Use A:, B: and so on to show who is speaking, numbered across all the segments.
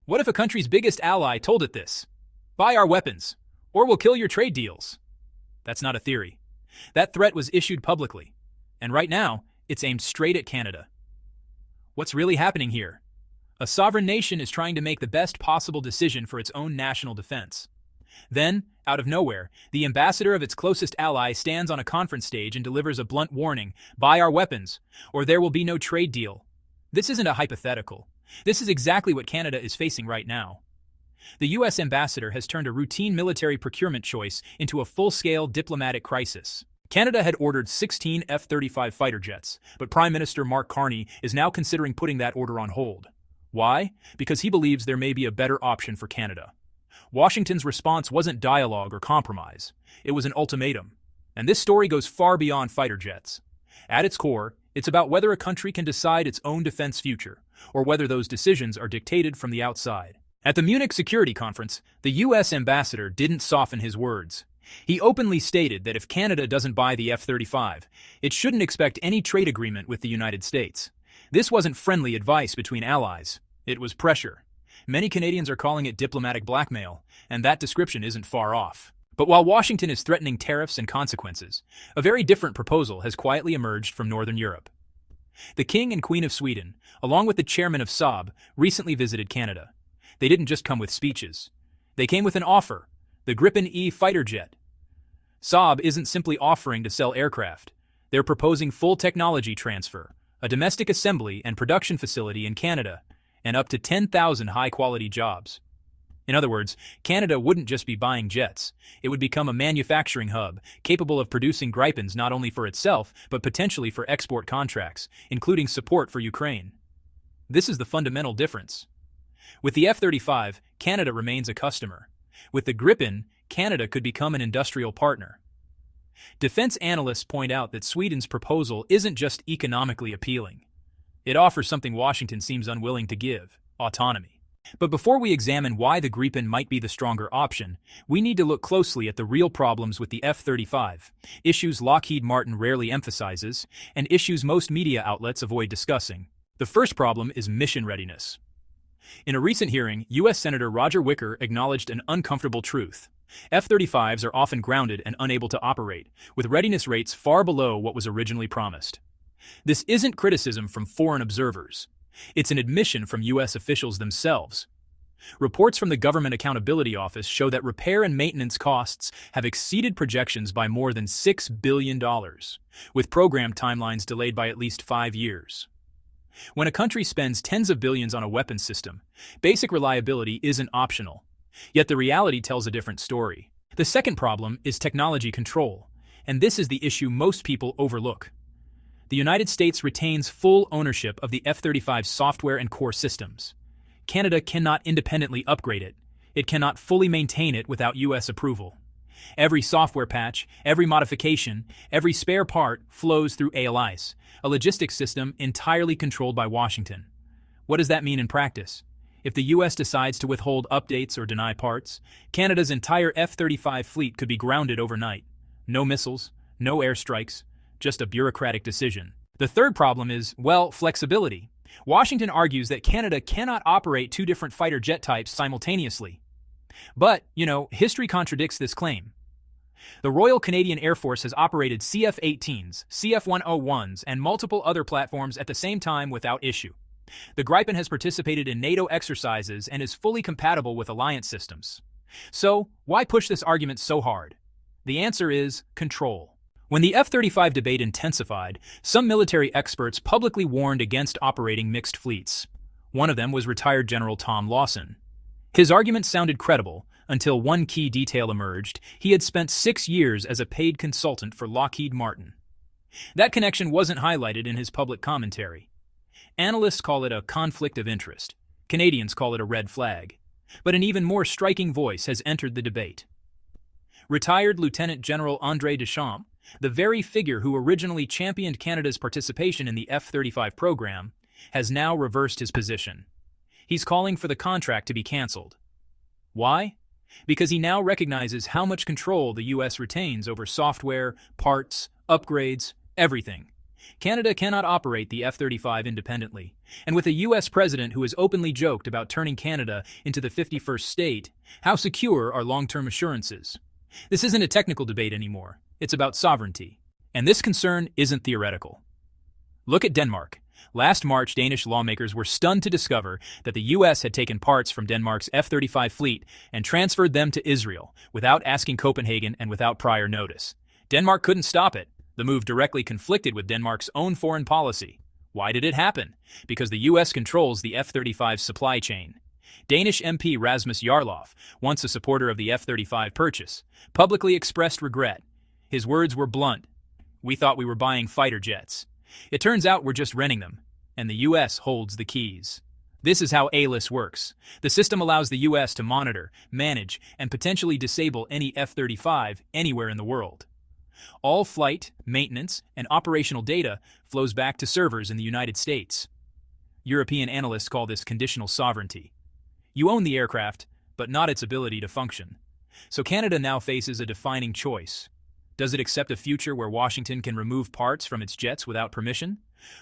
A: What if a country's biggest ally told it this? Buy our weapons, or we'll kill your trade deals. That's not a theory. That threat was issued publicly, and right now, it's aimed straight at Canada. What's really happening here? A sovereign nation is trying to make the best possible decision for its own national defense. Then, out of nowhere, the ambassador of its closest ally stands on a conference stage and delivers a blunt warning: buy our weapons, or there will be no trade deal. This isn't a hypothetical. This is exactly what Canada is facing right now. The U.S. ambassador has turned a routine military procurement choice into a full-scale diplomatic crisis. Canada had ordered 16 F-35 fighter jets, but Prime Minister Mark Carney is now considering putting that order on hold. Why? Because he believes there may be a better option for Canada. Washington's response wasn't dialogue or compromise. It was an ultimatum. And this story goes far beyond fighter jets. At its core, it's about whether a country can decide its own defense future, or whether those decisions are dictated from the outside. At the Munich Security Conference, the U.S. ambassador didn't soften his words. He openly stated that if Canada doesn't buy the F-35, it shouldn't expect any trade agreement with the United States. This wasn't friendly advice between allies. It was pressure. Many Canadians are calling it diplomatic blackmail, and that description isn't far off. But while Washington is threatening tariffs and consequences, a very different proposal has quietly emerged from Northern Europe. The King and Queen of Sweden, along with the chairman of Saab, recently visited Canada. They didn't just come with speeches. They came with an offer: the Gripen E fighter jet. Saab isn't simply offering to sell aircraft. They're proposing full technology transfer, a domestic assembly and production facility in Canada, and up to 10,000 high-quality jobs. In other words, Canada wouldn't just be buying jets. It would become a manufacturing hub, capable of producing Gripens not only for itself, but potentially for export contracts, including support for Ukraine. This is the fundamental difference. With the F-35, Canada remains a customer. With the Gripen, Canada could become an industrial partner. Defense analysts point out that Sweden's proposal isn't just economically appealing. It offers something Washington seems unwilling to give: autonomy. But before we examine why the Gripen might be the stronger option, we need to look closely at the real problems with the F-35, issues Lockheed Martin rarely emphasizes, and issues most media outlets avoid discussing. The first problem is mission readiness. In a recent hearing, U.S. Senator Roger Wicker acknowledged an uncomfortable truth. F-35s are often grounded and unable to operate, with readiness rates far below what was originally promised. This isn't criticism from foreign observers. It's an admission from U.S. officials themselves. Reports from the Government Accountability Office show that repair and maintenance costs have exceeded projections by more than $6 billion, with program timelines delayed by at least 5 years. When a country spends tens of billions on a weapons system, basic reliability isn't optional. Yet the reality tells a different story. The second problem is technology control, and this is the issue most people overlook. The United States retains full ownership of the F-35 software and core systems. Canada cannot independently upgrade it. It cannot fully maintain it without U.S. approval. Every software patch, every modification, every spare part flows through ALICE, a logistics system entirely controlled by Washington. What does that mean in practice? If the U.S. decides to withhold updates or deny parts, Canada's entire F-35 fleet could be grounded overnight. No missiles, no airstrikes, just a bureaucratic decision. The third problem is, well, flexibility. Washington argues that Canada cannot operate two different fighter jet types simultaneously. But, history contradicts this claim. The Royal Canadian Air Force has operated CF-18s, CF-101s, and multiple other platforms at the same time without issue. The Gripen has participated in NATO exercises and is fully compatible with alliance systems. So, why push this argument so hard? The answer is control. When the F-35 debate intensified, some military experts publicly warned against operating mixed fleets. One of them was retired General Tom Lawson. His argument sounded credible until one key detail emerged: he had spent 6 years as a paid consultant for Lockheed Martin. That connection wasn't highlighted in his public commentary. Analysts call it a conflict of interest. Canadians call it a red flag. But an even more striking voice has entered the debate. Retired Lieutenant General André Deschamps, the very figure who originally championed Canada's participation in the F-35 program, has now reversed his position. He's calling for the contract to be cancelled. Why? Because he now recognizes how much control the U.S. retains over software, parts, upgrades, everything. Canada cannot operate the F-35 independently, and with a U.S. president who has openly joked about turning Canada into the 51st state, how secure are long-term assurances? This isn't a technical debate anymore, it's about sovereignty. And this concern isn't theoretical. Look at Denmark. Last March, Danish lawmakers were stunned to discover that the U.S. had taken parts from Denmark's F-35 fleet and transferred them to Israel without asking Copenhagen and without prior notice. Denmark couldn't stop it. The move directly conflicted with Denmark's own foreign policy. Why did it happen? Because the U.S. controls the F-35 supply chain. Danish MP Rasmus Jarlov, once a supporter of the F-35 purchase, publicly expressed regret. His words were blunt. "We thought we were buying fighter jets. It turns out we're just renting them, and the U.S. holds the keys." This is how ALIS works. The system allows the U.S. to monitor, manage, and potentially disable any F-35 anywhere in the world. All flight, maintenance, and operational data flows back to servers in the United States. European analysts call this conditional sovereignty. You own the aircraft, but not its ability to function. So Canada now faces a defining choice. Does it accept a future where Washington can remove parts from its jets without permission?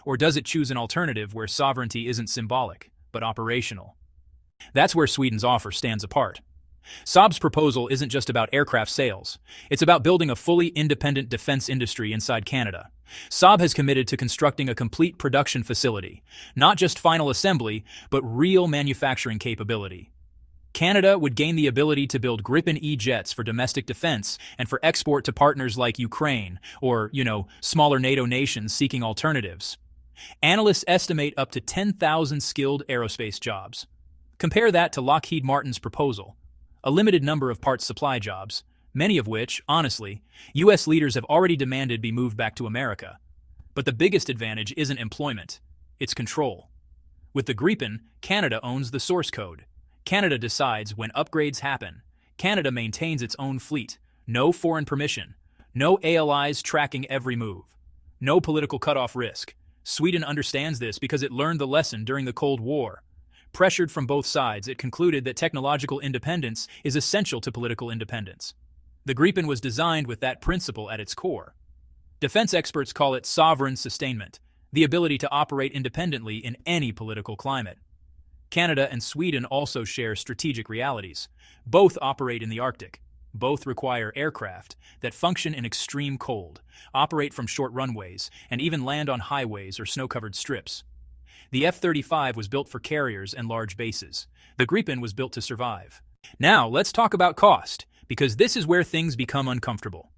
A: Or does it choose an alternative where sovereignty isn't symbolic, but operational? That's where Sweden's offer stands apart. Saab's proposal isn't just about aircraft sales. It's about building a fully independent defense industry inside Canada. Saab has committed to constructing a complete production facility, not just final assembly, but real manufacturing capability. Canada would gain the ability to build Gripen E jets for domestic defense and for export to partners like Ukraine or, smaller NATO nations seeking alternatives. Analysts estimate up to 10,000 skilled aerospace jobs. Compare that to Lockheed Martin's proposal. A limited number of parts supply jobs, many of which, honestly, U.S. leaders have already demanded be moved back to America. But the biggest advantage isn't employment, it's control. With the Gripen, Canada owns the source code. Canada decides when upgrades happen. Canada maintains its own fleet. No foreign permission. No ALIs tracking every move. No political cutoff risk. Sweden understands this because it learned the lesson during the Cold War. Pressured from both sides, it concluded that technological independence is essential to political independence. The Gripen was designed with that principle at its core. Defense experts call it sovereign sustainment, the ability to operate independently in any political climate. Canada and Sweden also share strategic realities. Both operate in the Arctic. Both require aircraft that function in extreme cold, operate from short runways, and even land on highways or snow-covered strips. The F-35 was built for carriers and large bases. The Gripen was built to survive. Now, let's talk about cost, because this is where things become uncomfortable.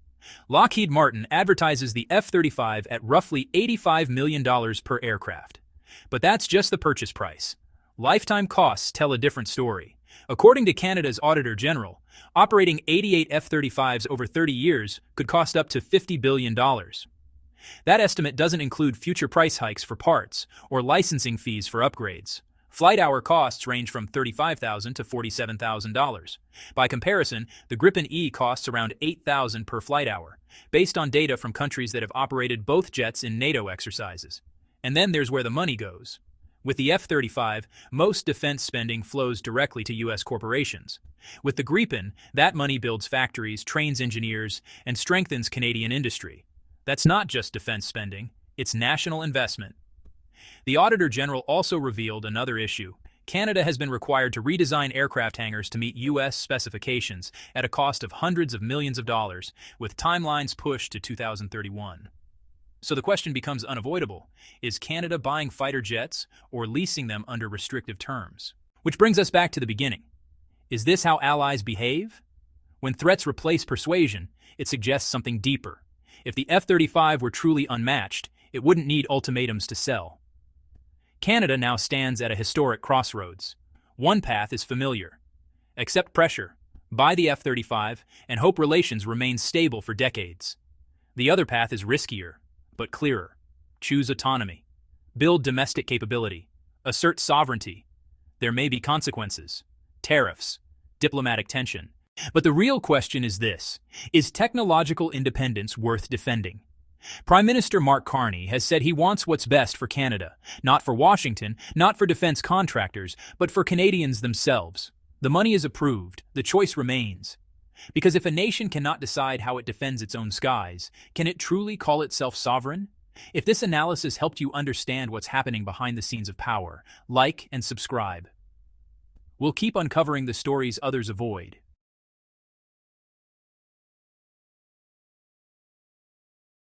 A: Lockheed Martin advertises the F-35 at roughly $85 million per aircraft. But that's just the purchase price. Lifetime costs tell a different story. According to Canada's Auditor General, operating 88 F-35s over 30 years could cost up to $50 billion. That estimate doesn't include future price hikes for parts or licensing fees for upgrades. Flight hour costs range from $35,000 to $47,000. By comparison, the Gripen E costs around $8,000 per flight hour, based on data from countries that have operated both jets in NATO exercises. And then there's where the money goes. With the F-35, most defense spending flows directly to U.S. corporations. With the Gripen, that money builds factories, trains engineers, and strengthens Canadian industry. That's not just defense spending, it's national investment. The Auditor General also revealed another issue. Canada has been required to redesign aircraft hangars to meet U.S. specifications at a cost of hundreds of millions of dollars, with timelines pushed to 2031. So the question becomes unavoidable. Is Canada buying fighter jets or leasing them under restrictive terms? Which brings us back to the beginning. Is this how allies behave? When threats replace persuasion, it suggests something deeper. If the F-35 were truly unmatched, it wouldn't need ultimatums to sell. Canada now stands at a historic crossroads. One path is familiar. Accept pressure, buy the F-35, and hope relations remain stable for decades. The other path is riskier, but clearer. Choose autonomy. Build domestic capability. Assert sovereignty. There may be consequences. Tariffs. Diplomatic tension. But the real question is this: is technological independence worth defending? Prime Minister Mark Carney has said he wants what's best for Canada, not for Washington, not for defense contractors, but for Canadians themselves. The money is approved, the choice remains. Because if a nation cannot decide how it defends its own skies, can it truly call itself sovereign? If this analysis helped you understand what's happening behind the scenes of power, like and subscribe. We'll keep uncovering the stories others avoid.